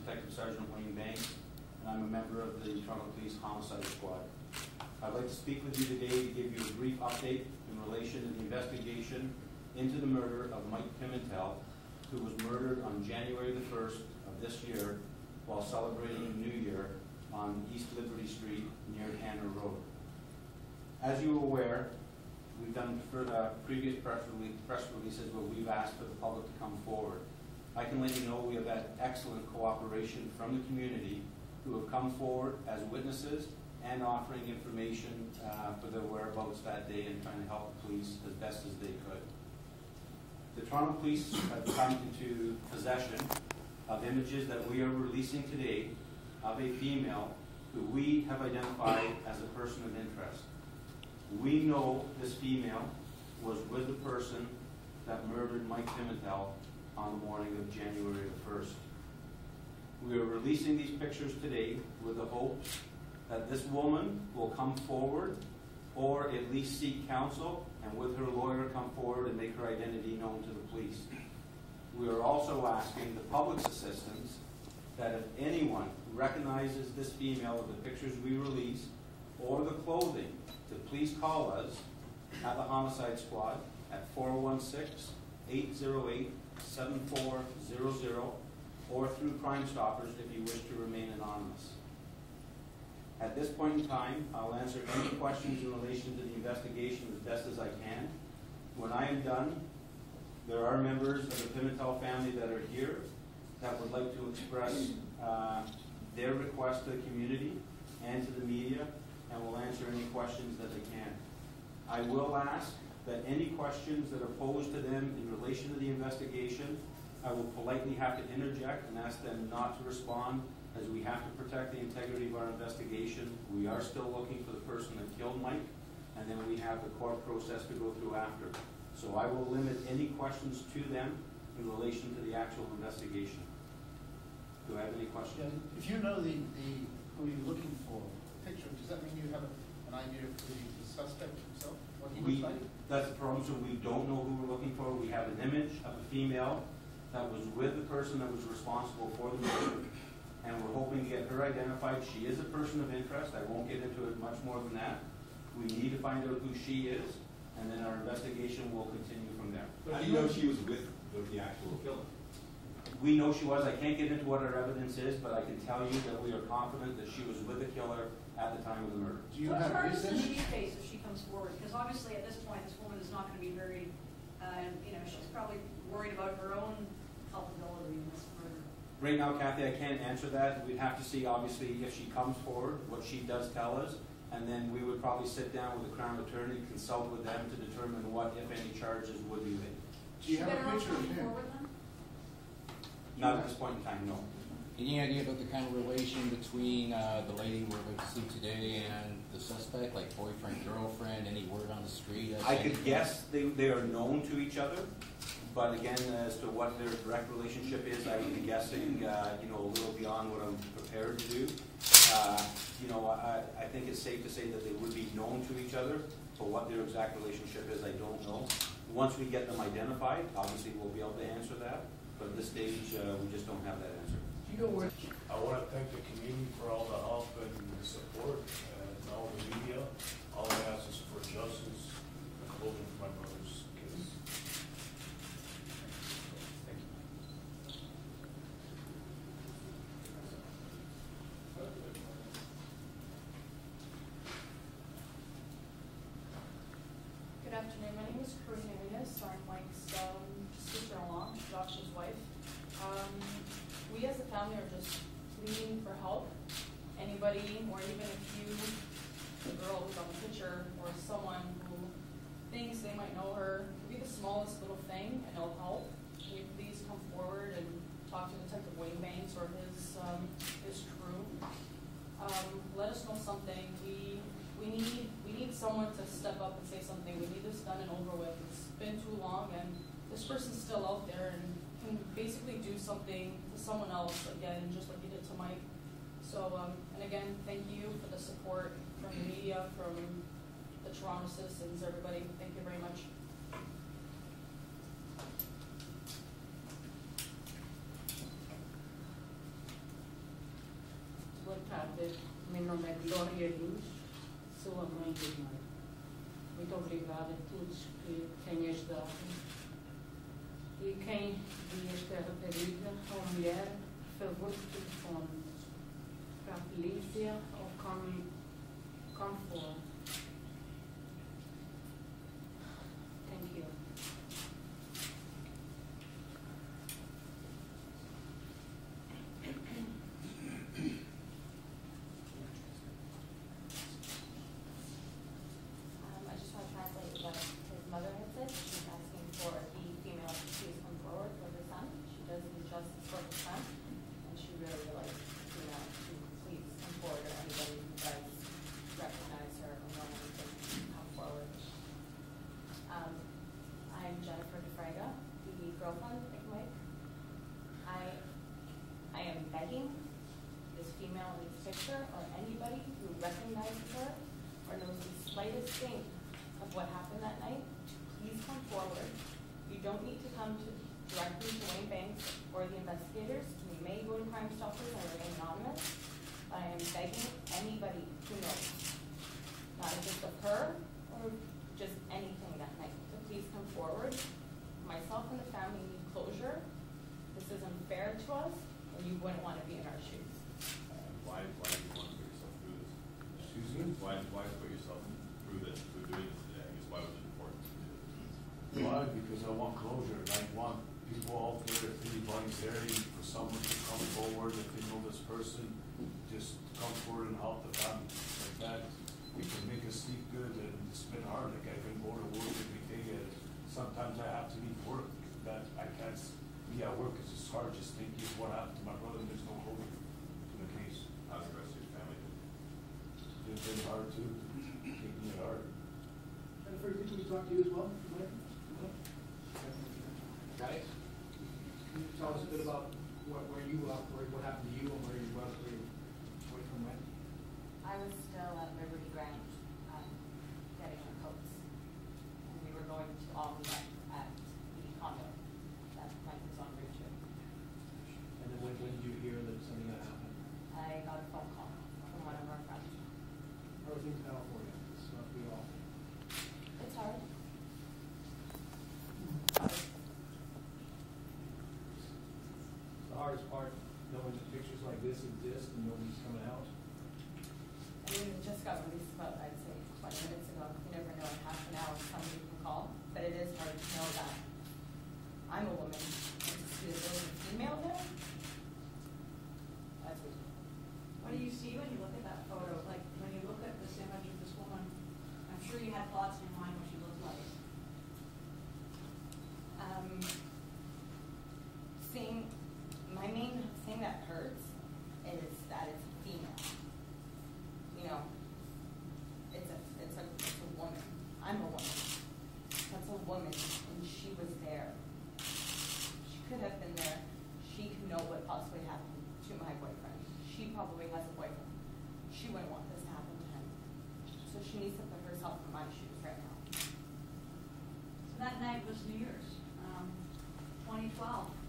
Detective Sergeant Wayne Banks, and I'm a member of the Toronto Police Homicide Squad. I'd like to speak with you today to give you a brief update in relation to the investigation into the murder of Mike Pimentel, who was murdered on January the 1st of this year while celebrating New Year on East Liberty Street near Hanner Road. As you are aware, we've done previous press releases where we've asked for the public to come forward. I can let you know we have had excellent cooperation from the community who have come forward as witnesses and offering information for their whereabouts that day and trying to help the police as best as they could. The Toronto Police have come into possession of images that we are releasing today of a female who we have identified as a person of interest. We know this female was with the person that murdered Mike Pimentel on the morning of January the 1st. We are releasing these pictures today with the hopes that this woman will come forward or at least seek counsel and with her lawyer come forward and make her identity known to the police. We are also asking the public's assistance that if anyone recognizes this female of the pictures we release or the clothing, to please call us at the Homicide Squad at 416-808-7400 or through Crime Stoppers if you wish to remain anonymous. At this point in time, I'll answer any questions in relation to the investigation as best as I can. When I am done, there are members of the Pimentel family that are here that would like to express their request to the community and to the media, and will answer any questions that they can. I will ask that any questions that are posed to them in relation to the investigation, I will politely have to interject and ask them not to respond, as we have to protect the integrity of our investigation. We are still looking for the person that killed Mike, and then we have the court process to go through after. So I will limit any questions to them in relation to the actual investigation. Do I have any questions? Yeah, if you know who you're looking for, picture, does that mean you have an idea of the suspect himself, what he looks like? That's the problem, so we don't know who we're looking for. We have an image of a female that was with the person that was responsible for the murder, and we're hoping to get her identified. She is a person of interest. I won't get into it much more than that. We need to find out who she is, and then our investigation will continue from there. How do you know she was with the actual killer? We know she was. I can't get into what our evidence is, but I can tell you that we are confident that she was with the killer at the time of the murder. Do you what have charges does reason? she face if she comes forward? Because obviously at this point, this woman is not going to be very, she's probably worried about her own culpability in this murder. Right now, Kathy, I can't answer that. We'd have to see, obviously, if she comes forward, what she does tell us, and then we would probably sit down with the Crown Attorney, consult with them to determine what, if any, charges would be made. Do you have a picture of him? Not at this point in time, no. Any idea about the kind of relation between the lady we're going to see today and the suspect, like boyfriend, girlfriend, any word on the street? I could guess they are known to each other, but again, as to what their direct relationship is, I would be guessing, a little beyond what I'm prepared to do. I think it's safe to say that they would be known to each other, but what their exact relationship is, I don't know. Once we get them identified, obviously we'll be able to answer that, but at this stage, we just don't have that answer. Do you know where? I want to thank the community for all the help and the support, and all the media. All I ask is for justice and closure for my brother's case. Thank you. Good afternoon. My name is Karina Ines. I'm Mike's sister-in-law, Josh's wife. We as a family are just pleading for help. Anybody, or even if you, the girl who's on the picture, or someone who thinks they might know her, it could be the smallest little thing and it'll help. Can you please come forward and talk to Detective Wayne Banks or his crew? Let us know something. We need someone to step up and say something. We need this done and over with. It's been too long, and this person's still out there and can basically do something to someone else again, just like he did to Mike. So, and again, thank you for the support from the media, from the Toronto citizens, everybody. Thank you very much. tarde. Meu nome é Glória Luz, sou a mãe do Mário. Muito obrigada a todos que têm ajudado. E quem viu esta rapariga ou mulher, por favor, telefone para a polícia ou como for. Thank you. I just want to translate what his mother had said. She's asking for the female to please come forward for her son. She does need justice for her son, and she really would like the female to please come forward, or anybody who does recognize her or know anything come forward. I'm Jennifer Defraga, the girlfriend of Mike. I am begging this female in this picture, or anybody who recognizes her or knows the slightest thing of what happened that night, to please come forward. You don't need to come directly to Wayne Banks or the investigators. We may go to Crime Stoppers and remain anonymous, but I am begging anybody who knows, not just of her or just anything that night, to please come forward. Myself and the family need closure. This is unfair to us, and you wouldn't want to be in our shoes. Why do you want to put yourself through this? Excuse me? Why put yourself through this, through doing this today? I guess why was it important to do this? Why? Because I want closure, and I want people out there, if anybody's there, for someone to come forward, if they know this person, just come forward and help the family. Like that, it can make us sleep good, and it's been hard, like I can go to work every day, and sometimes I have to leave work, that I can't be at work, because it's hard just thinking of what happened to my brother, and there's no closure to the case. How's the rest of your family doing? It's been hard too, taking it hard. Jennifer, can we talk to you as well? Guys, can you tell us a bit about where you what happened to you and where you was, where from when? I was still at Liberty Grange, getting our coats, and we were going to all meet up at the condo that Mike was on route to. And then when did you hear that something had happened? I got a phone call from one of our friends. How are things now for you? This must be awful. It's hard. The hardest part, knowing that pictures like this exist and nobody's coming out. I mean, it just got released about, I'd say, 20 minutes ago. You never know in half an hour somebody can call, but it is hard to know that I'm a woman and to see that there's a female there. That's what. What do you see when you look at that photo? Like, when you look at this image of this woman, I'm sure you had thoughts in your mind what she looked like. My main thing that hurts is that it's female. You know, it's a woman. I'm a woman. That's a woman, and she was there. She could have been there. She could know what possibly happened to my boyfriend. She probably has a boyfriend. She wouldn't want this to happen to him. So she needs to put herself in my shoes right now. So that night was New Year's, 2012.